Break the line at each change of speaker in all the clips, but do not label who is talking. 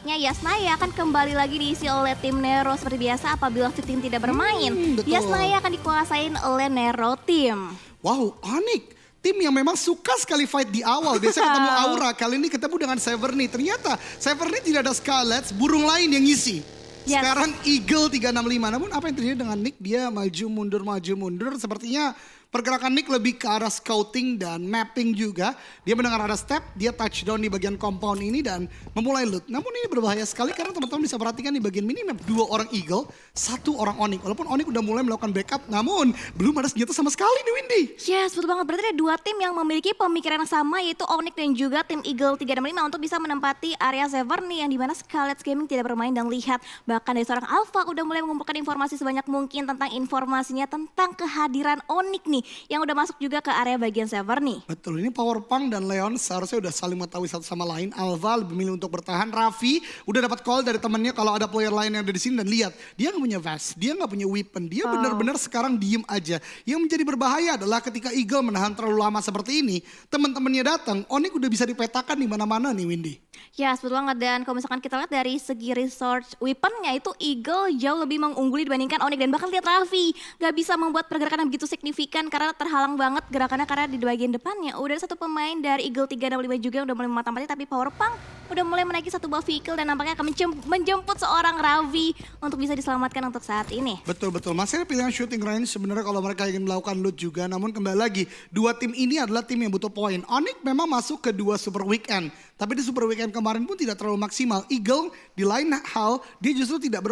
nampaknya Yasnaya akan kembali lagi diisi oleh tim Nero seperti biasa apabila Fit tidak bermain.
Betul.
Yasnaya akan dikuasain oleh Nero Team.
Wow, Onyx. Tim yang memang suka sekali fight di awal. Biasanya ketemu Aura, kali ini ketemu dengan Severny. Ternyata Severny tidak ada Scarlet, burung lain yang ngisi.
Yes.
Sekarang Eagle 365. Namun apa yang terjadi dengan Nick? Dia maju mundur. Sepertinya pergerakan Nick lebih ke arah scouting dan mapping juga. Dia mendengar ada step, dia touchdown di bagian compound ini dan memulai loot. Namun ini berbahaya sekali karena teman-teman bisa perhatikan di bagian minimap 2 orang Eagle, 1 orang Onyx. Walaupun Onyx udah mulai melakukan backup, namun belum ada senjata sama sekali nih Windy.
Yes, betul banget. Berarti ada 2 tim yang memiliki pemikiran yang sama yaitu Onyx dan juga tim Eagle 365 untuk bisa menempati area Severny yang dimana Scarlet Gaming tidak bermain dan lihat bahkan dari seorang Alpha udah mulai mengumpulkan informasi sebanyak mungkin tentang informasinya tentang kehadiran Onyx nih yang udah masuk juga ke area bagian Severny.
Betul, ini Powerpunk dan Leon seharusnya udah saling mengetahui satu sama lain. Alva lebih memilih untuk bertahan. Raffi udah dapat call dari temennya kalau ada player lain yang ada di sini dan lihat dia nggak punya vest, dia nggak punya weapon, dia benar-benar sekarang diem aja. Yang menjadi berbahaya adalah ketika Eagle menahan terlalu lama seperti ini, teman-temannya datang, Onyx udah bisa dipetakan di mana-mana nih Windy.
Ya, betul banget. Dan kalau misalkan kita lihat dari segi research weaponnya itu Eagle jauh lebih mengungguli dibandingkan Onyx. Dan bahkan lihat Raffi gak bisa membuat pergerakan yang begitu signifikan karena terhalang banget gerakannya karena di bagian depannya udah ada satu pemain dari Eagle 365 juga yang udah mulai mematang-matang, tapi Powerpunk udah mulai menaiki satu buah vehicle dan nampaknya akan menjemput seorang Raffi untuk bisa diselamatkan untuk saat ini.
Betul-betul, masih ada pilihan shooting range sebenarnya kalau mereka ingin melakukan loot juga. Namun kembali lagi, 2 tim ini adalah tim yang butuh poin. Onyx memang masuk ke 2 Super Weekend. Tapi di Super Weekend kemarin pun tidak terlalu maksimal. Eagle di lain hal, dia justru tidak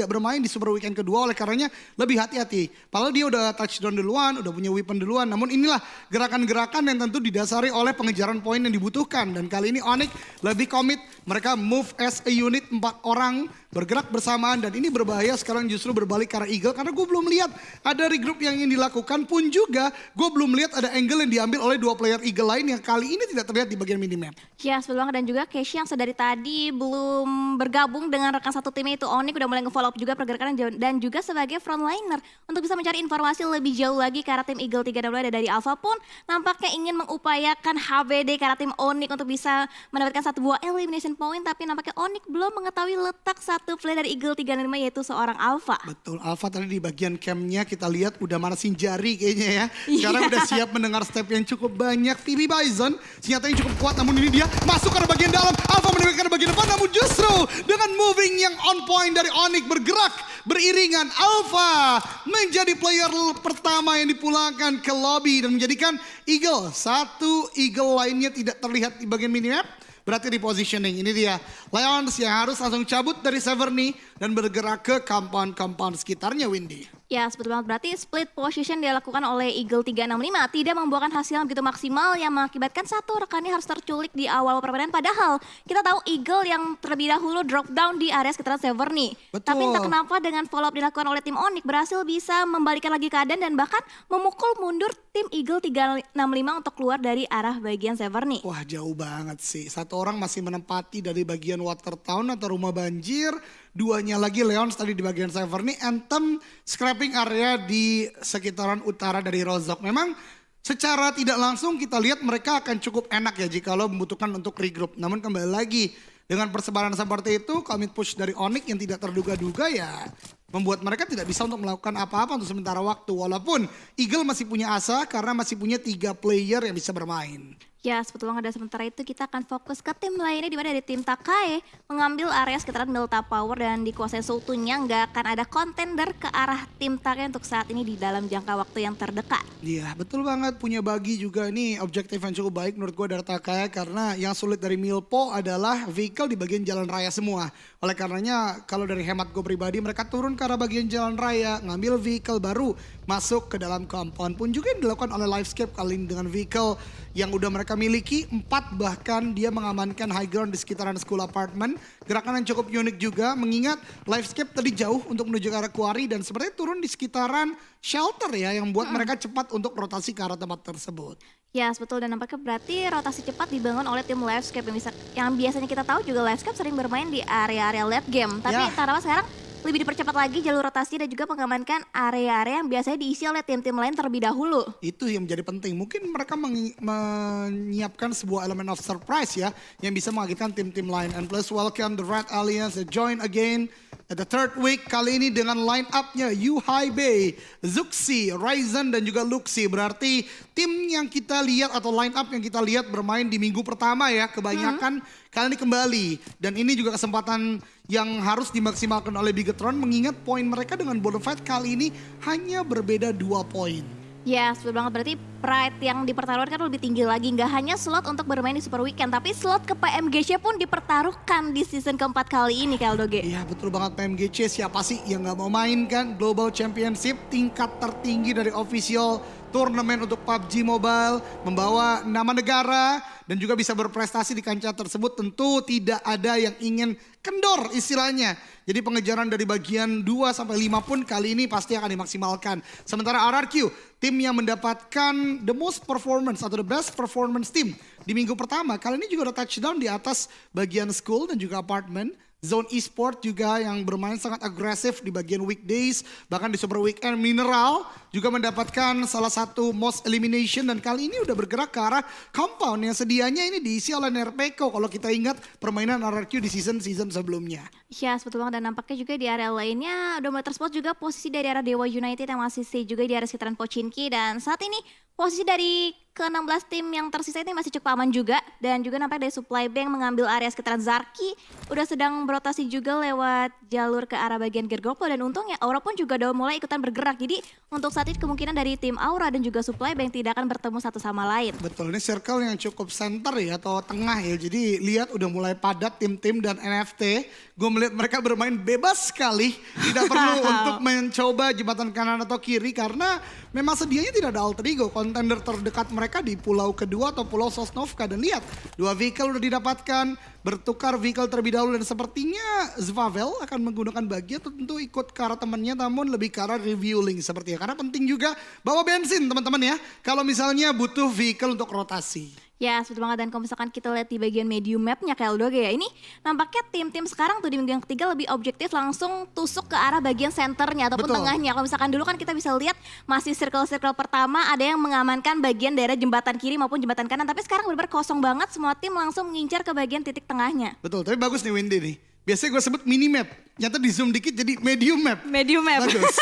bermain di Super Weekend kedua oleh karenanya lebih hati-hati. Padahal dia udah touchdown duluan, udah punya weapon duluan. Namun inilah gerakan-gerakan yang tentu didasari oleh pengejaran poin yang dibutuhkan. Dan kali ini Onyx lebih komit, mereka move as a unit 4 orang bergerak bersamaan dan ini berbahaya sekarang justru berbalik ke arah Eagle karena gue belum lihat ada regroup yang ingin dilakukan pun juga gue belum lihat ada angle yang diambil oleh 2 player Eagle lain yang kali ini tidak terlihat di bagian minimap.
Ya, betul banget. Dan juga Casey yang sedari tadi belum bergabung dengan rekan satu timnya itu Onyx udah mulai nge-follow up juga pergerakan dan juga sebagai frontliner untuk bisa mencari informasi lebih jauh lagi ke arah tim Eagle 365 dan dari Alpha pun nampaknya ingin mengupayakan HBD ke arah tim Onyx untuk bisa mendapatkan satu buah elimination point, tapi nampaknya Onyx belum mengetahui letak satu player dari Eagle 365 yaitu seorang Alpha.
Betul, Alpha tadi di bagian campnya kita lihat udah manasin jari kayaknya ya. Sekarang udah siap mendengar step yang cukup banyak. PB Bison senjatanya cukup kuat namun ini dia masuk ke bagian dalam. Alpha mendapatkan bagian depan namun justru dengan moving yang on point dari Onyx bergerak beriringan. Alpha menjadi player pertama yang dipulangkan ke lobby dan menjadikan Eagle. Satu Eagle lainnya tidak terlihat di bagian minimap. Berarti repositioning, ini dia Lions yang harus langsung cabut dari Severny dan bergerak ke compound-compound sekitarnya Windy.
Ya, betul banget. Berarti split position dilakukan oleh Eagle 365 tidak membuahkan hasil yang begitu maksimal yang mengakibatkan satu rekannya harus terculik di awal permainan. Padahal kita tahu Eagle yang terlebih dahulu drop down di area sekitaran Severny.
Betul.
Tapi entah kenapa dengan follow up dilakukan oleh tim Onyx berhasil bisa membalikan lagi keadaan dan bahkan memukul mundur tim Eagle 365 untuk keluar dari arah bagian Severny.
Wah jauh banget sih. Satu orang masih menempati dari bagian Water Town atau rumah banjir. Duanya lagi Leons tadi di bagian Severny. Anthem scrapping area di sekitaran utara dari Rozok. Memang secara tidak langsung kita lihat mereka akan cukup enak ya jika lo membutuhkan untuk regroup. Namun kembali lagi dengan persebaran seperti itu, commit push dari Onyx yang tidak terduga-duga ya membuat mereka tidak bisa untuk melakukan apa-apa untuk sementara waktu. Walaupun Eagle masih punya asa karena masih punya 3 player yang bisa bermain.
Ya, betul banget. Dan sementara itu kita akan fokus ke tim lainnya di mana dari tim Takae mengambil area sekitaran Delta Power dan dikuasai seutuhnya nggak akan ada kontender ke arah tim Takae untuk saat ini di dalam jangka waktu yang terdekat.
Iya betul banget, punya bagi juga ini objektif yang cukup baik menurut gue dari Takae karena yang sulit dari Milpo adalah vehicle di bagian jalan raya semua. Oleh karenanya kalau dari hemat gue pribadi mereka turun ke arah bagian jalan raya, ngambil vehicle baru masuk ke dalam compound pun juga yang dilakukan oleh Livescape kali ini dengan vehicle yang udah mereka miliki 4 bahkan dia mengamankan high ground di sekitaran school apartment. Gerakan yang cukup unik juga mengingat Livescape tadi jauh untuk menuju ke arah quarry dan sebenarnya turun di sekitaran shelter ya yang membuat mereka cepat untuk rotasi ke arah tempat tersebut.
Ya, betul. Dan nampaknya berarti rotasi cepat dibangun oleh tim Livescape yang biasanya kita tahu juga Livescape sering bermain di area-area late game. Tapi
Ya.
Tarawa sekarang lebih dipercepat lagi jalur rotasi dan juga mengamankan area-area yang biasanya diisi oleh tim-tim lain terlebih dahulu.
Itu yang menjadi penting. Mungkin mereka menyiapkan sebuah elemen of surprise ya yang bisa mengagetkan tim-tim lain. And plus welcome the Red Alliance that join again at the third week. Kali ini dengan line up-nya Yuhaibei, Zuxi, Ryzen dan juga Luxi. Berarti tim yang kita lihat atau line up yang kita lihat bermain di minggu pertama ya kebanyakan kali ini kembali. Dan ini juga kesempatan yang harus dimaksimalkan oleh Bigetron mengingat poin mereka dengan Bonafide kali ini hanya berbeda 2 poin.
Ya, betul banget. Berarti pride yang dipertaruhkan lebih tinggi lagi. Nggak hanya slot untuk bermain di Super Weekend, tapi slot ke PMGC pun dipertaruhkan di season keempat kali ini, Kaldoge.
Iya betul banget, PMGC siapa sih yang nggak mau main kan? Global Championship tingkat tertinggi dari official turnamen untuk PUBG Mobile. Membawa nama negara dan juga bisa berprestasi di kancah tersebut. Tentu tidak ada yang ingin kendor istilahnya. Jadi pengejaran dari bagian 2-5 pun kali ini pasti akan dimaksimalkan. Sementara RRQ, tim yang mendapatkan the most performance atau the best performance team di minggu pertama. Kali ini juga ada touchdown di atas bagian school dan juga apartment. Zone Esport juga yang bermain sangat agresif di bagian weekdays. Bahkan di Super Weekend Mineral juga mendapatkan salah satu most elimination. Dan kali ini udah bergerak ke arah compound yang sedianya ini diisi oleh Nerpeko. Kalau kita ingat permainan RRQ di season-season sebelumnya.
Ya, betul banget. Dan nampaknya juga di area lainnya udah mulai terspot juga posisi dari area Dewa United yang masih stay juga di area sekitaran Pochinki. Dan saat ini posisi dari ke-16 tim yang tersisa ini masih cukup aman juga. Dan juga nampaknya dari Supply Bank mengambil area sekitaran Zarki. Udah sedang berotasi juga lewat jalur ke arah bagian Gergoplo. Dan untungnya Aura pun juga udah mulai ikutan bergerak. Jadi untuk saat ini kemungkinan dari tim Aura dan juga Supply Bank tidak akan bertemu satu sama lain.
Betul, ini circle yang cukup center ya atau tengah ya. Jadi lihat udah mulai padat tim-tim dan NFT. Gue melihat mereka bermain bebas sekali. Tidak perlu untuk mencoba jembatan kanan atau kiri karena memang sedianya tidak ada alter ego. Kontender terdekat mereka di pulau kedua atau pulau Sosnovka. Dan lihat, 2 vehicle udah didapatkan. Bertukar vehicle terlebih dahulu dan sepertinya Zvavel akan menggunakan bagian tentu ikut ke arah temannya namun lebih ke arah reviewing sepertinya. Karena penting juga bawa bensin teman-teman ya. Kalau misalnya butuh vehicle untuk rotasi.
Ya, betul banget. Dan kalau misalkan kita lihat di bagian medium mapnya Kaldoge ya, ini nampaknya tim-tim sekarang tuh di minggu yang ketiga lebih objektif langsung tusuk ke arah bagian senternya ataupun
Betul.
tengahnya. Kalau misalkan dulu kan kita bisa lihat masih circle-circle pertama ada yang mengamankan bagian daerah jembatan kiri maupun jembatan kanan. Tapi sekarang benar-benar kosong banget, semua tim langsung mengincar ke bagian titik tengahnya.
Betul, tapi bagus nih Windy nih. Biasanya gue sebut mini map, nyata di zoom dikit jadi medium map.
Medium map.
Bagus.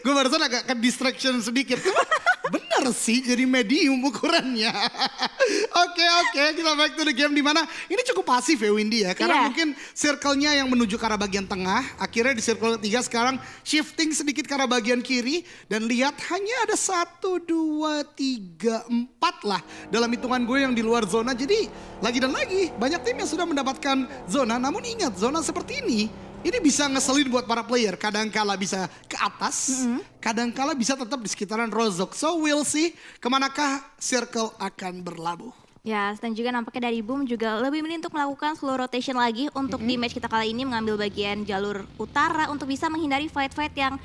Gue barusan agak ke distraction sedikit. Bener sih jadi medium ukurannya. Oke, kita back to the game di mana ini cukup pasif ya Windy ya. Karena mungkin circle-nya yang menuju ke arah bagian tengah. Akhirnya di circle ketiga sekarang shifting sedikit ke arah bagian kiri. Dan lihat hanya ada 1, 2, 3, 4 lah dalam hitungan gue yang di luar zona. Jadi lagi dan lagi banyak tim yang sudah mendapatkan zona. Namun ingat zona seperti ini bisa ngeselin buat para player. Kadangkala bisa ke atas, kadangkala bisa tetap di sekitaran Rozok. So we'll see kemanakah circle akan berlabuh.
Ya, dan juga nampaknya dari Boom juga lebih milih untuk melakukan slow rotation lagi untuk di match kita kali ini mengambil bagian jalur utara untuk bisa menghindari fight-fight yang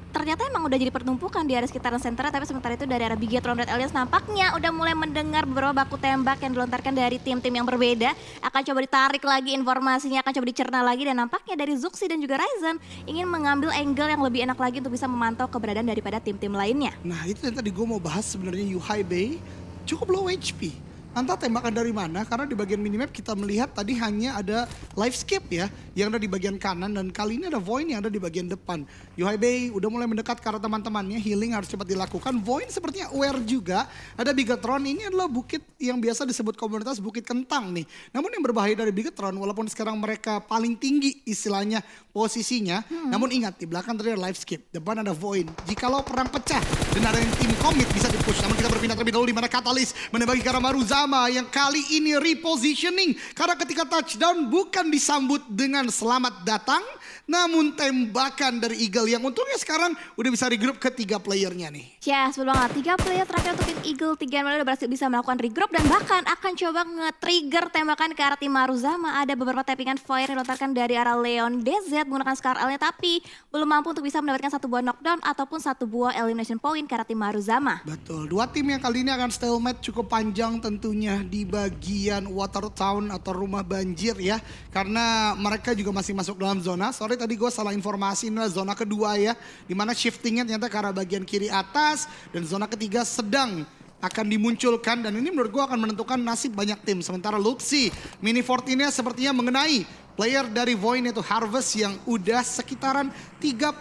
ternyata emang udah jadi pertumpukan di area sekitaran center. Tapi sementara itu dari arah Bigetron Red Alliance nampaknya udah mulai mendengar beberapa baku tembak yang dilontarkan dari tim-tim yang berbeda. Akan coba ditarik lagi informasinya, akan coba dicerna lagi. Dan nampaknya dari Zuxi dan juga Ryzen ingin mengambil angle yang lebih enak lagi untuk bisa memantau keberadaan daripada tim-tim lainnya.
Nah itu yang tadi gue mau bahas sebenarnya. Yuhaibei cukup low HP. Entah tembakan dari mana, karena di bagian minimap kita melihat tadi hanya ada life skip ya, yang ada di bagian kanan, dan kali ini ada Void yang ada di bagian depan. Yuhaibei udah mulai mendekat ke arah teman-temannya, healing harus cepat dilakukan. Void sepertinya aware juga, ada Bigetron, ini adalah bukit yang biasa disebut komunitas Bukit Kentang nih. Namun yang berbahaya dari Bigetron, walaupun sekarang mereka paling tinggi istilahnya posisinya, namun ingat di belakang tadi ada life skip, depan ada Void. Jikalau perang pecah dan ada yang tim komit bisa dipush, namun kita berpindah terlebih dahulu di mana Katalis menembaki ke arah Maruzama yang kali ini repositioning. Karena ketika touchdown bukan disambut dengan selamat datang, namun tembakan dari Eagle yang untungnya sekarang udah bisa regroup ke 3 playernya nih.
Ya, sebelum banget. 3 player terakhir untuk tim Eagle 3 udah berhasil bisa melakukan regroup dan bahkan akan coba nge-trigger tembakan ke arah tim Maruzama. Ada beberapa tappingan fire yang dilontarkan dari arah Leon DZ menggunakan Scar L-nya tapi belum mampu untuk bisa mendapatkan 1 buah knockdown ataupun 1 buah elimination point ke arah tim Maruzama.
Betul, 2 tim yang kali ini akan stalemate cukup panjang tentu pintunya di bagian Water Town atau rumah banjir ya. Karena mereka juga masih masuk dalam zona. Sorry tadi gue salah informasi, ini adalah zona kedua ya. Dimana shiftingnya ternyata ke arah bagian kiri atas. Dan zona ketiga sedang akan dimunculkan. Dan ini menurut gue akan menentukan nasib banyak tim. Sementara Luxi, Mini 14-nya sepertinya mengenai player dari Void yaitu Harvest yang udah sekitaran 3/5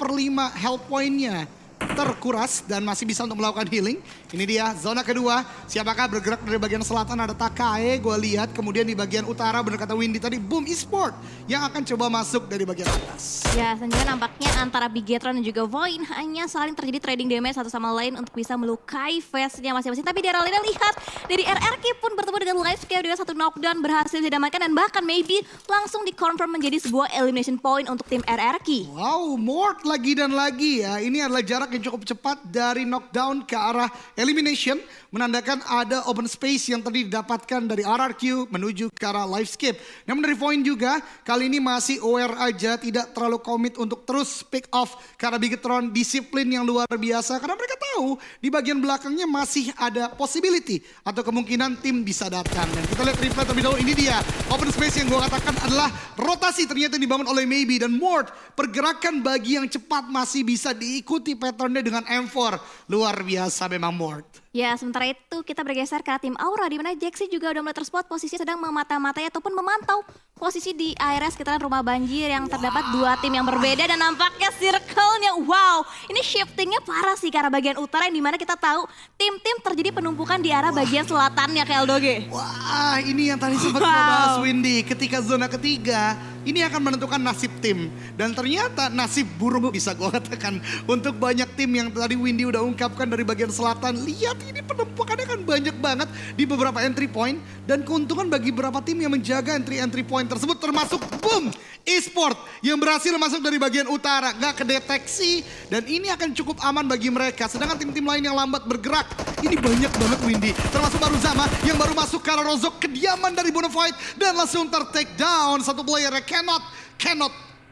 health point-nya terkuras dan masih bisa untuk melakukan healing. Ini dia zona kedua. Siapakah bergerak dari bagian selatan? Ada Takae gue lihat. Kemudian di bagian utara benar kata Windy tadi Boom Esport yang akan coba masuk dari bagian atas.
Ya, selanjutnya nampaknya antara Bigetron dan juga Void hanya saling terjadi trading damage satu sama lain untuk bisa melukai face-nya masing-masing. Tapi di arah lainnya lihat dari RRQ pun bertemu dengan Livescape dengan satu knockdown berhasil didamatkan dan bahkan maybe langsung dikonfirm menjadi sebuah elimination point untuk tim RRQ.
Wow, Mort lagi dan lagi ya. Ini adalah jarak yang cukup cepat dari knockdown ke arah elimination. Menandakan ada open space yang tadi didapatkan dari RRQ menuju ke arah Livescape. Namun dari Void juga kali ini masih aware aja, tidak terlalu komit untuk terus pick off karena Bigetron disiplin yang luar biasa. Karena mereka tahu di bagian belakangnya masih ada possibility atau kemungkinan tim bisa datang. Dan kita lihat replay terlebih dahulu, ini dia open space yang gue katakan adalah rotasi ternyata dibangun oleh Maybe. Dan Mort pergerakan bagi yang cepat masih bisa diikuti patternnya dengan M4. Luar biasa memang Mort.
Ya, sementara itu kita bergeser ke tim Aura di mana Jaxi juga udah mulai terspot posisi sedang memata-matai ataupun memantau posisi di area sekitaran rumah banjir yang terdapat dua tim yang berbeda dan nampaknya circle-nya wow. Ini shiftingnya parah sih ke arah bagian utara yang dimana kita tahu tim-tim terjadi penumpukan di arah bagian selatannya ke Eldoge.
Wah, ini yang tadi sempat kita bahas Windy. Ketika zona ketiga, ini akan menentukan nasib tim. Dan ternyata nasib buruk bisa gue katakan untuk banyak tim yang tadi Windy udah ungkapkan dari bagian selatan. Lihat ini penumpukannya kan banyak banget di beberapa entry point. Dan keuntungan bagi beberapa tim yang menjaga entry point tersebut termasuk Boom Esport yang berhasil masuk dari bagian utara. Gak kedeteksi dan ini akan cukup aman bagi mereka. Sedangkan tim-tim lain yang lambat bergerak. Ini banyak banget Windy. Termasuk Maruzama yang baru masuk ke arah Rozok. Kediaman dari Bonafide dan langsung ter-take down. Satu player cannot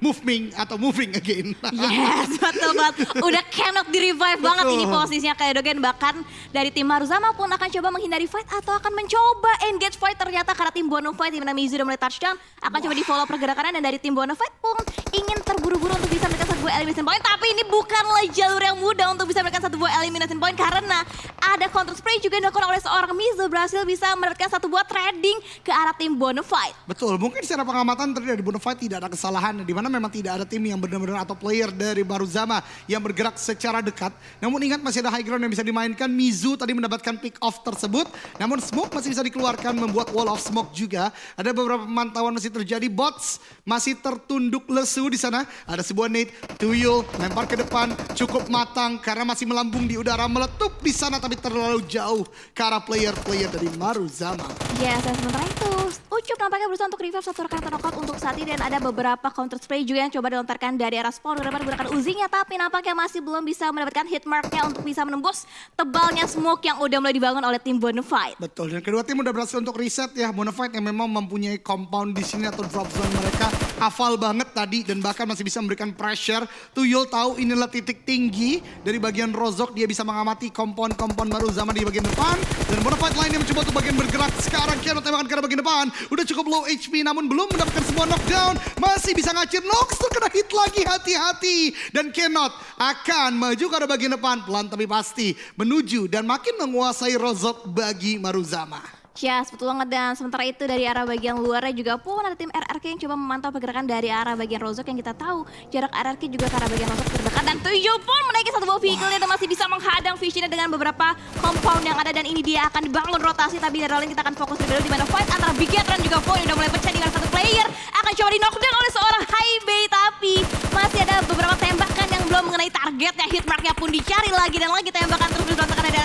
moving again.
Yes, betul banget. Udah cannot di-revive banget ini posisinya kayak Dogen. Bahkan dari tim Maruzama pun akan coba menghindari fight atau akan mencoba engage fight ternyata karena tim Bonafide di mana Mizu udah mulai touchdown akan coba di-follow pergerakannya dan dari tim Bonafide pun ingin terburu-buru untuk bisa mendapatkan satu buah elimination point. Tapi ini bukanlah jalur yang mudah untuk bisa mendapatkan satu buah elimination point karena ada counter spray juga yang dilakukan oleh seorang Mizu berhasil bisa mendapatkan satu buah trading ke arah tim Bonafide.
Betul, mungkin secara pengamatan tadi dari Bonafide tidak ada kesalahan di mana memang tidak ada tim yang benar-benar atau player dari Maruzama yang bergerak secara dekat. Namun ingat masih ada high ground yang bisa dimainkan. Mizu tadi mendapatkan pick off tersebut. Namun smoke masih bisa dikeluarkan membuat wall of smoke juga. Ada beberapa pemantauan masih terjadi. Bots masih tertunduk lesu di sana. Ada sebuah nade. Tuyul lempar ke depan cukup matang karena masih melambung di udara, meletup di sana tapi terlalu jauh ke arah player-player dari Maruzama.
Yes, dan sementara itu Ucup nampaknya berusaha untuk revive satu rekan knockout untuk saat ini dan ada beberapa counter spray juga yang coba dilontarkan dari arah spawn menggunakan Uzinya tapi nampaknya masih belum bisa mendapatkan hit marknya untuk bisa menembus tebalnya smoke yang udah mulai dibangun oleh tim Bonafide.
Betul, dan kedua tim udah berhasil untuk reset ya. Bonafide yang memang mempunyai compound di sini atau drop zone mereka hafal banget tadi dan bahkan masih bisa memberikan pressure. Tuyul tahu inilah titik tinggi dari bagian Rozok, dia bisa mengamati compound Maruzama di bagian depan dan Bonafide lainnya mencoba untuk bagian bergerak. Sekarang Kiano tembakan ke arah bagian depan, udah cukup low HP namun belum mendapatkan sebuah knockdown, masih bisa ngacir. Nox terkena hit lagi, hati-hati. Dan Cannot akan maju ke arah bagian depan pelan tapi pasti menuju dan makin menguasai Rozok bagi Maruzama.
Yes, betul banget. Dan sementara itu dari arah bagian luarnya juga pun ada tim RRQ yang coba memantau pergerakan dari arah bagian Rozok yang kita tahu jarak RRQ juga ke arah bagian Rozok terdekat dan Tuyul pun menaiki satu buah vehicle dan masih bisa menghadang visionnya dengan beberapa compound yang ada dan ini dia akan dibangun rotasi tapi dari lain kita akan fokus dulu di mana fight antara Bigetron juga Void udah mulai pecah dengan satu player akan coba di knockdown oleh seorang High Bay tapi masih ada beberapa tembakan yang belum mengenai targetnya, hitmarknya pun dicari lagi dan lagi tembakan terus berantakan dari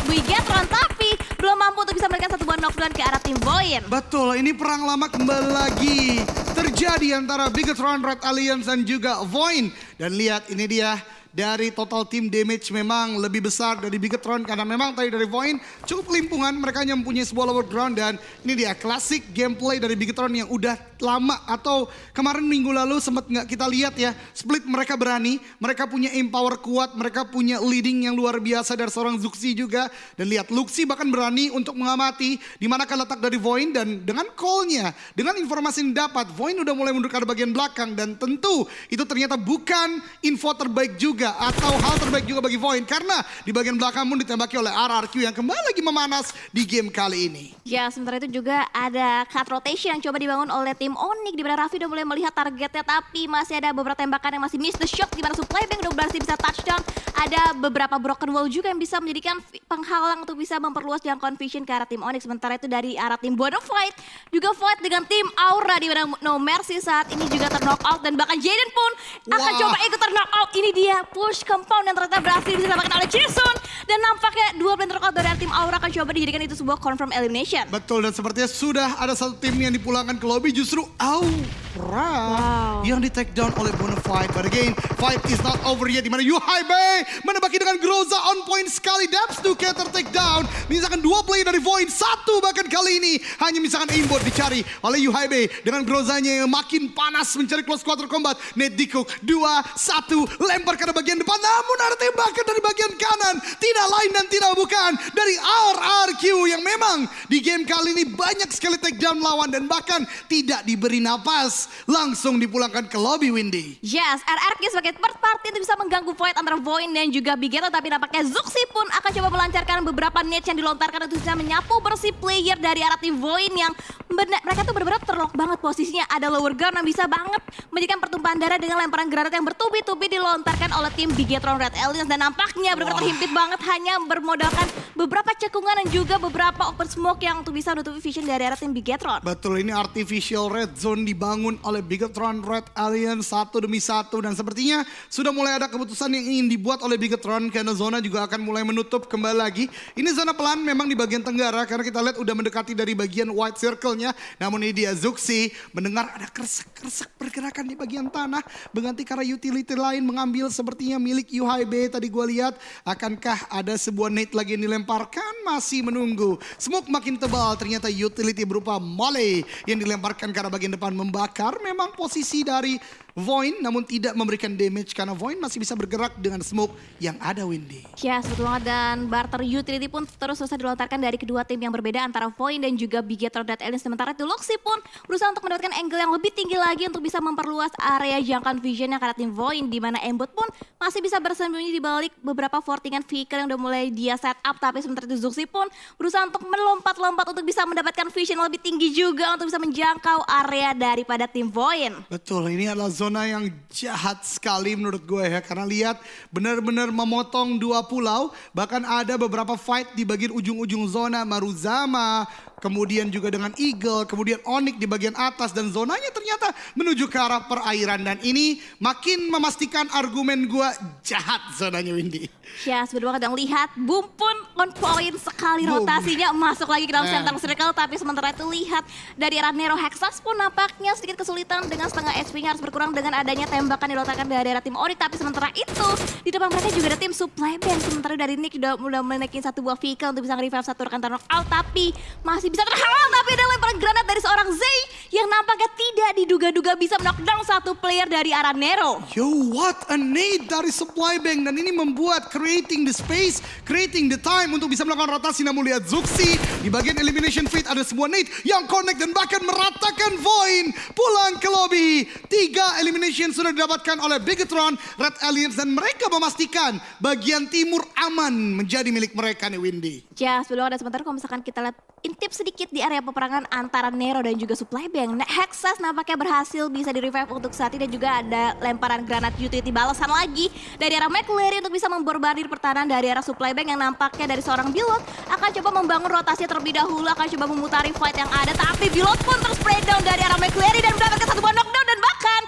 Bigetron tapi belum mampu untuk bisa memberikan satu buah knockdown ke arah tim Void.
Betul, ini perang lama kembali lagi terjadi antara Bigetron, Red Alliance dan juga Void. Dan lihat ini dia dari total team damage memang lebih besar dari Bigetron karena memang tadi dari Void cukup kelimpungan, mereka hanya mempunyai sebuah lower ground dan ini dia klasik gameplay dari Bigetron yang udah lama atau kemarin minggu lalu sempat nggak kita lihat ya, split mereka berani, mereka punya aim power kuat, mereka punya leading yang luar biasa dari seorang Zuxi juga, dan lihat Luxi bahkan berani untuk mengamati di manakah letak dari Void, dan dengan call-nya, dengan informasi yang dapat, Void udah mulai mundur ke arah bagian belakang dan tentu itu ternyata bukan info terbaik juga atau hal terbaik juga bagi Void karena di bagian belakang pun ditembaki oleh RRQ yang kembali lagi memanas di game kali ini.
Ya, sementara itu juga ada cut rotation yang coba dibangun oleh tim Onyx di mana Raffi udah mulai melihat targetnya, tapi masih ada beberapa tembakan yang masih miss the shot di mana Supply Bank udah berhasil bisa touchdown. Ada beberapa broken wall juga yang bisa menjadikan penghalang untuk bisa memperluas jangkauan vision ke arah tim Onyx. Sementara itu dari arah tim Bonafide juga fight dengan tim Aura di mana No Mercy saat ini juga terknock out dan bahkan Jaden pun akan coba ikut terknock out. Ini dia push compound yang ternyata berhasil diselamatkan oleh Jason dan nampaknya dua player terknock out dari tim Aura akan coba dijadikan itu sebuah confirm elimination.
Betul, dan sepertinya sudah ada satu tim yang dipulangkan ke lobby, justru Aura yang di take down oleh Bonafide. But again, fight is not over yet, dimana Yuhaibe menembaki dengan Groza on point sekali. Daps 2K ter-take down, misalkan dua player dari Void, satu bahkan kali ini hanya misalkan aimbot dicari oleh Yuhaibe dengan Grozanya yang makin panas mencari close quarter combat. Nate Dikuk 2-1 lempar ke arah bagian depan, namun ada tembakan dari bagian kanan, tidak lain dan tidak bukan dari RRQ yang memang di game kali ini banyak sekali take down lawan dan bahkan tidak diberi napas, langsung dipulangkan ke lobby Windy.
Yes, RRQ sebagai third party itu bisa mengganggu fight antara Void dan juga Bigetron, tapi nampaknya Zuxi pun akan coba melancarkan beberapa nades yang dilontarkan untuk bisa menyapu bersih player dari arah tim Void yang mereka tuh benar-benar terlock banget posisinya. Ada lower ground yang bisa banget menjadikan pertumpahan darah dengan lemparan granat yang bertubi-tubi dilontarkan oleh tim Bigetron Red Aliens dan nampaknya benar-benar terhimpit banget hanya bermodalkan beberapa cekungan dan juga beberapa open smoke yang untuk bisa menutupi vision dari arah tim Bigetron.
Betul, ini artificial red zone dibangun oleh Bigetron Red Alliance satu demi satu dan sepertinya sudah mulai ada keputusan yang ingin dibuat oleh Bigetron karena zona juga akan mulai menutup kembali lagi. Ini zona pelan memang di bagian tenggara karena kita lihat udah mendekati dari bagian white circle-nya. Namun ini dia Zuxi mendengar ada keresak-keresak pergerakan di bagian tanah mengganti karena utility lain mengambil sepertinya milik Yuhaibe. Tadi gue lihat akankah ada sebuah nade lagi yang dilemparkan, masih menunggu. Smoke makin tebal, ternyata utility berupa Molly yang dilemparkan ke arah bagian depan membakar memang posisi dari Void namun tidak memberikan damage karena Void masih bisa bergerak dengan smoke yang ada Windy.
Ya, betul banget, dan barter utility pun terus dilontarkan dari kedua tim yang berbeda antara Void dan juga Bigetron Red Aliens. Sementara itu Luxi pun berusaha untuk mendapatkan angle yang lebih tinggi lagi untuk bisa memperluas area jangkauan visionnya karena tim Void, di mana Embot pun masih bisa bersembunyi di balik beberapa fortingan vehicle yang udah mulai dia set up. Tapi sementara itu Zuxi pun berusaha untuk melompat-lompat untuk bisa mendapatkan vision lebih tinggi juga untuk bisa menjangkau area daripada tim Void.
Betul, ini adalah zona yang jahat sekali menurut gue ya. Karena lihat benar-benar memotong dua pulau. Bahkan ada beberapa fight di bagian ujung-ujung zona. Maruzama, kemudian juga dengan Eagle, kemudian Onyx di bagian atas. Dan zonanya ternyata menuju ke arah perairan. Dan ini makin memastikan argumen gue jahat zonanya Windy.
Ya, sebelum kita lihat Boom pun on point sekali rotasinya masuk lagi ke dalam center circle. Tapi sementara itu lihat dari arah Nero Hexas pun nampaknya sedikit kesulitan dengan setengah HP-nya harus berkurang dengan adanya tembakan dilontarkan dari arah tim Onyx. Tapi sementara itu di depan mereka juga ada tim Supply Bank. Sementara dari Nick udah menaikin satu buah vehicle untuk bisa nge-revive satu rekan knockout, tapi masih bisa terhalang. Tapi ada lemparan granat dari seorang Zay yang nampaknya tidak diduga-duga bisa knockdown satu player dari arah Nero.
Yo, what a nade dari Supply Bank, dan ini membuat creating the space, creating the time untuk bisa melakukan rotasi. Namun lihat Zuxi di bagian elimination feed ada sebuah nade yang connect dan bahkan meratakan Void pulang ke lobby. 3 elimination sudah didapatkan oleh Bigetron Red Aliens dan mereka memastikan bagian timur aman menjadi milik mereka nih Windy.
Ya, sebelum ada sebentar kalau misalkan kita lihat intip sedikit di area peperangan antara Nero dan juga Supply Bank. Hexas nampaknya berhasil bisa di-revive untuk saat ini dan juga ada lemparan granat utility balasan lagi dari arah McLaren untuk bisa memborbardir pertahanan dari arah Supply Bank yang nampaknya dari seorang Bilot akan coba membangun rotasi terlebih dahulu, akan coba memutari fight yang ada, tapi Bilot pun terus spray down dari arah McLaren dan mendapatkan satu buah knockdown dan bahkan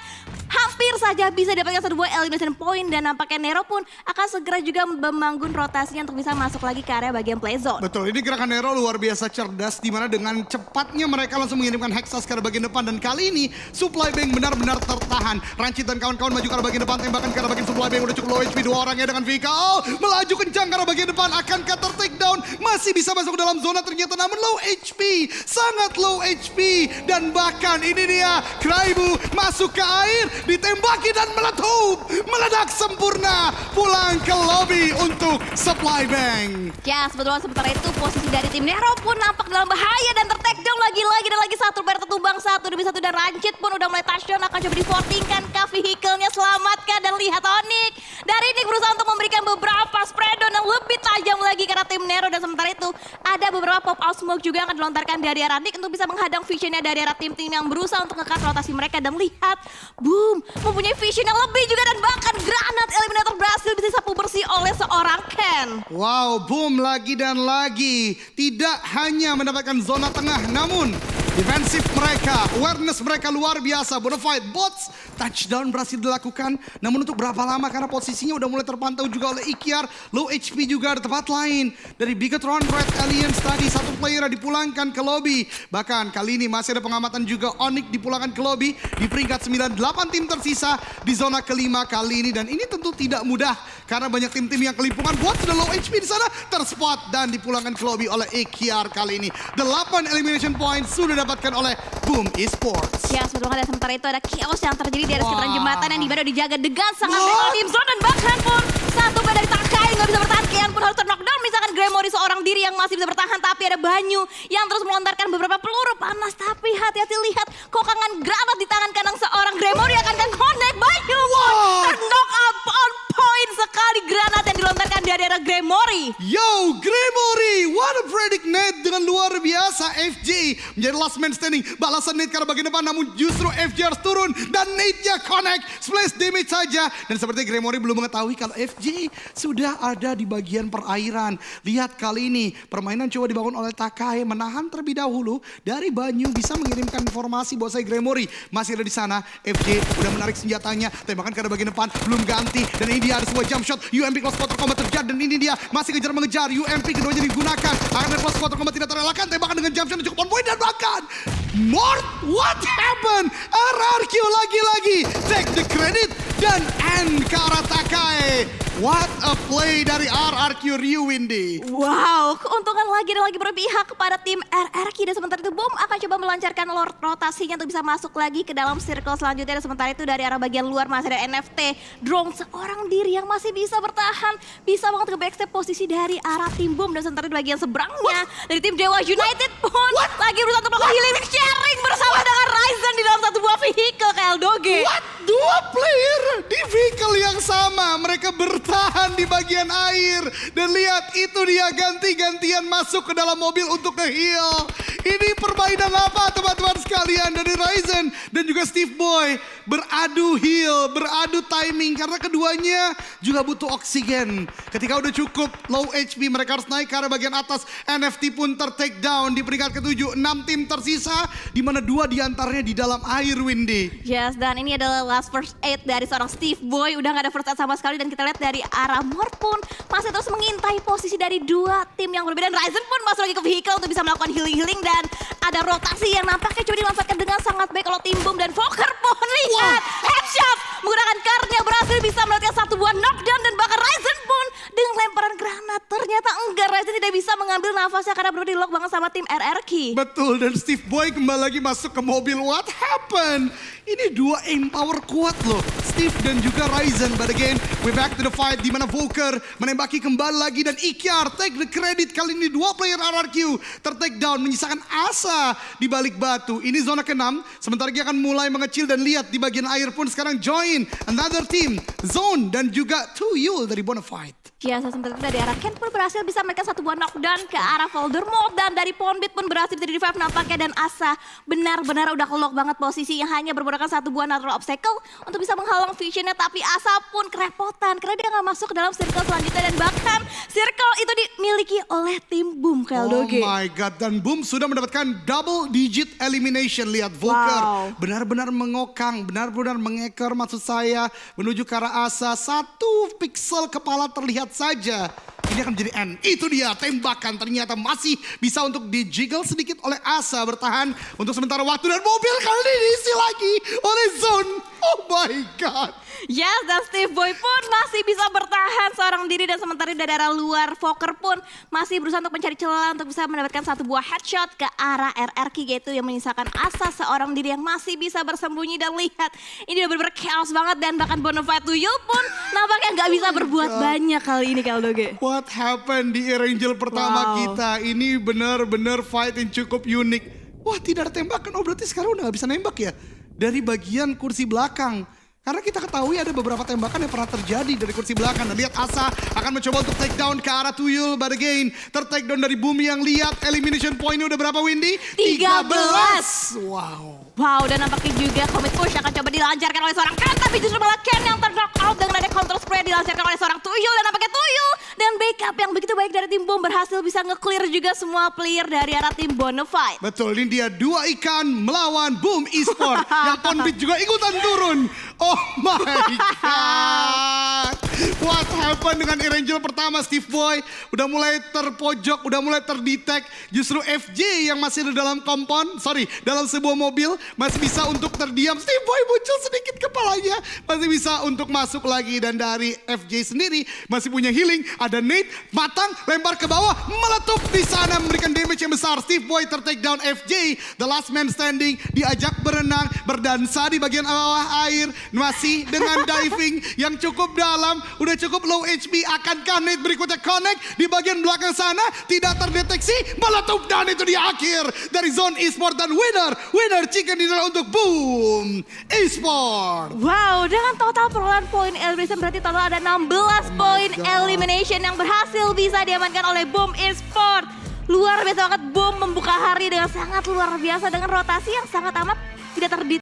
hampir saja sudah bisa dapatkan satu buah elimination point dan nampaknya Nero pun akan segera juga membangun rotasinya untuk bisa masuk lagi ke area bagian play zone.
Betul, ini gerakan Nero luar biasa cerdas di mana dengan cepatnya mereka langsung mengirimkan Hexas ke arah bagian depan dan kali ini Supply Bank benar-benar tertahan. Rancid dan kawan-kawan maju ke arah bagian depan, tembakan ke arah bagian Supply Bank udah cukup low HP, dua orangnya dengan Vehicle melaju kencang ke arah bagian depan, akankah ter-take down, masih bisa masuk ke dalam zona ternyata namun low HP, sangat low HP dan bahkan ini dia Kraibu masuk ke air, ditembaki dan meledak sempurna, pulang ke lobby untuk Supply Bank.
Ya, sebetulnya sementara itu posisi dari tim Nero pun nampak dalam bahaya dan ter-take down lagi-lagi dan lagi satu player tertumbang satu demi satu dan Rancid pun udah mulai touchdown akan coba di-votingkan ke vehicle-nya, selamatkan dan lihat Onyx. Dari Nick berusaha untuk memberikan beberapa spreadon yang lebih tajam lagi karena tim Nero dan sementara itu ada beberapa pop out smoke juga yang akan dilontarkan dari arah Nick untuk bisa menghadang visionnya dari arah tim-tim yang berusaha untuk ngekat rotasi mereka dan lihat boom mempunyai vision yang lebih juga dan bahkan granat eliminator berhasil bisa disapu bersih oleh seorang Ken.
Wow, boom lagi dan lagi. Tidak hanya mendapatkan zona tengah, namun defensif mereka, awareness mereka luar biasa. Bonafide bots, touchdown berhasil dilakukan. Namun untuk berapa lama karena posisinya udah mulai terpantau juga oleh Ikyar. Low HP juga di tempat lain. Dari Bigatron Red Aliens tadi satu player dipulangkan ke lobby. Bahkan kali ini masih ada pengamatan juga Onyx dipulangkan ke lobby. Di peringkat 9, 8 tim tersisa di zona kelima kali ini. Dan ini tentu tidak mudah karena banyak tim-tim yang kelimpungan. Buat sudah low HP di sana terspot dan dipulangkan ke lobby oleh Ikyar kali ini. 8 elimination points sudah dapatkan oleh Boom Esports.
Ya, sebetulnya ada sementara itu ada chaos yang terjadi di area sekitaran jembatan yang dimana dijaga dengan sangat baik oleh tim zone dan bahkan pun satu player dari Takai nggak bisa bertahan. Kian pun harus knockdown, misalkan Gremory seorang diri yang masih bisa bertahan tapi ada Banyu yang terus melontarkan beberapa peluru panas tapi hati-hati lihat kokangan granat di tangan kanan seorang Gremory akan connect Banyu knock up on point sekali granat yang dilontarkan dari arah Gremory.
Yo, Gremory, what a predict net dengan luar biasa. FJ menjadi last man standing, balasan Nate karena bagian depan namun justru FJ harus turun dan Nate-nya connect, splash damage saja. Dan seperti Gremory belum mengetahui kalau FJ sudah ada di bagian perairan. Lihat kali ini permainan coba dibangun oleh Takai, menahan terlebih dahulu dari Banyu bisa mengirimkan informasi bahwa saya Gremory masih ada di sana. FJ udah menarik senjatanya, tembakan ke arah bagian depan belum ganti dan ini dia ada sebuah jump shot. UMP close quarter combat terjadi dan ini dia masih kejar mengejar. UMP keduanya digunakan, akan close quarter combat tidak terelakkan, tembakan dengan jump shot cukup on point dan bahkan Mort, what happened? RRQ lagi-lagi take the credit dan end ke arah Takai. What a play dari RRQ Ryu Windy.
Wow, keuntungan lagi dan lagi berpihak kepada tim RRQ dan sementara itu Boom akan coba melancarkan rotasinya untuk bisa masuk lagi ke dalam circle selanjutnya dan sementara itu dari arah bagian luar masih ada NFT drone seorang diri yang masih bisa bertahan, bisa banget ke backstep posisi dari arah tim Boom dan sementara di bagian seberangnya dari tim Dewa United pun lagi berusaha untuk melakukan healing sharing bersama dengan Ryzen di dalam satu buah vehicle KL Doge.
What? Dua player di vehicle yang sama, mereka bertahan di bagian air dan lihat itu dia ganti-gantian masuk ke dalam mobil untuk nge-heal. Ini permainan apa teman-teman sekalian dari Ryzen dan juga Steve Boy beradu heal, beradu timing karena keduanya juga butuh oksigen. Ketika udah cukup low HP mereka harus naik ke arah bagian atas. NFT pun ter-take down di peringkat ke-7, 6 tim tersisa di mana 2 diantaranya di dalam air Windy.
Yes, dan ini adalah last first aid dari seorang Steve Boy. Udah gak ada first aid sama sekali dan kita lihat dari arah Mort pun masih terus mengintai posisi dari 2 tim yang berbeda. Dan Ryzen pun masuk lagi ke vehicle untuk bisa melakukan healing-healing dan ada rotasi yang nampaknya coba dimanfaatkan dengan sangat baik kalau tim Boom dan Fokker pun lihat headshot menggunakan karnya berhasil bisa melihatkan satu buah knockdown dan bahkan Ryzen pun dengan lemparan granat ternyata enggak, Ryzen tidak bisa mengambil nafasnya karena baru di lock banget sama tim RRQ.
Betul, dan Steve Boy kembali lagi masuk ke mobil. What happened? Ini 2 aim power kuat loh, Steve dan juga Ryzen. But again, we back to the fight di mana Volker menembaki kembali lagi dan Ikyar take the credit. Kali ini 2 player RRQ ter-take down menyisakan asa di balik batu. Ini zona ke-6, sementara dia akan mulai mengecil dan lihat di bagian air pun sekarang join another team, Zone dan juga 2 Yul dari Bonafide.
Ya, sementara itu dari arah Ken pun berhasil bisa memberikan satu buah knockdown ke arah Voldemort dan dari Ponbit pun berhasil jadi revive nampaknya dan Asa benar-benar udah ke-lock banget posisi yang hanya bermodal menambahkan satu buah natural obstacle untuk bisa menghalang visionnya. Tapi Asa pun kerepotan karena dia nggak masuk ke dalam circle selanjutnya. Dan bahkan circle itu dimiliki oleh tim Boom, Keldoge.
Oh my god, dan Boom sudah mendapatkan double digit elimination. Lihat Volker benar-benar mengokang, benar-benar mengeker maksud saya menuju ke arah Asa. 1 pixel kepala terlihat saja. Ini akan menjadi N. Itu dia tembakan ternyata masih bisa untuk dijiggle sedikit oleh Asa. Bertahan untuk sementara waktu dan mobil kali ini diisi lagi oleh Zone. Oh my god.
Yes, dan Steve Boy pun masih bisa bertahan seorang diri dan sementara dari arah luar Volker pun masih berusaha untuk mencari celah untuk bisa mendapatkan satu buah headshot ke arah RRQ yaitu yang menyisakan Asa seorang diri yang masih bisa bersembunyi. Dan lihat ini udah bener-bener chaos banget dan bahkan Bonafide Tuyul pun nampaknya nggak bisa berbuat banyak kali ini Keldoge.
What happened di Erangel pertama kita? Ini benar-benar fight yang cukup unik. Wah, tidak ada tembakan. Oh, berarti sekarang udah gak bisa nembak ya? Dari bagian kursi belakang. Karena kita ketahui ada beberapa tembakan yang pernah terjadi dari kursi belakang. Dan lihat Asa akan mencoba untuk take down ke arah Tuyul. But again, ter-take down dari Bumi yang lihat elimination point-nya udah berapa, Windy?
13.
Wow,
dan nampaknya juga commit push akan coba dilancarkan oleh seorang Ken. Tapi justru malah Ken yang ter-knock out dengan ada counter spray dilancarkan oleh seorang Tuyul. Dan nampaknya Tuyul dan backup yang begitu baik dari tim Boom berhasil bisa nge-clear juga semua player dari arah tim Bonafide.
Betul, ini dia 2 ikan melawan Boom Esport. Yang Conbit juga ikutan turun. Oh my god. What happened dengan Erangel pertama, Steve Boy? Udah mulai terpojok, udah mulai terdetek. Justru FJ yang masih di dalam dalam sebuah mobil masih bisa untuk terdiam. Steve Boy muncul sedikit kepalanya, masih bisa untuk masuk lagi. Dan dari FJ sendiri masih punya healing. Ada nade, matang, lempar ke bawah, meletup di sana memberikan damage yang besar. Steve Boy ter-take down FJ, the last man standing, diajak berenang, berdansa di bagian bawah air. Masih dengan diving yang cukup dalam, udah cukup low HP. Akankah nade berikutnya connect di bagian belakang sana? Tidak terdeteksi, meletup dan itu di akhir dari Zone Esport. Dan winner chicken dinner untuk Boom Esport.
Wow, dengan total perolehan poin elimination berarti total ada 16 poin elimination yang berhasil bisa diamankan oleh Boom Esport. Luar biasa banget, Boom membuka hari dengan sangat luar biasa dengan rotasi yang sangat amat tidak terdeteksi.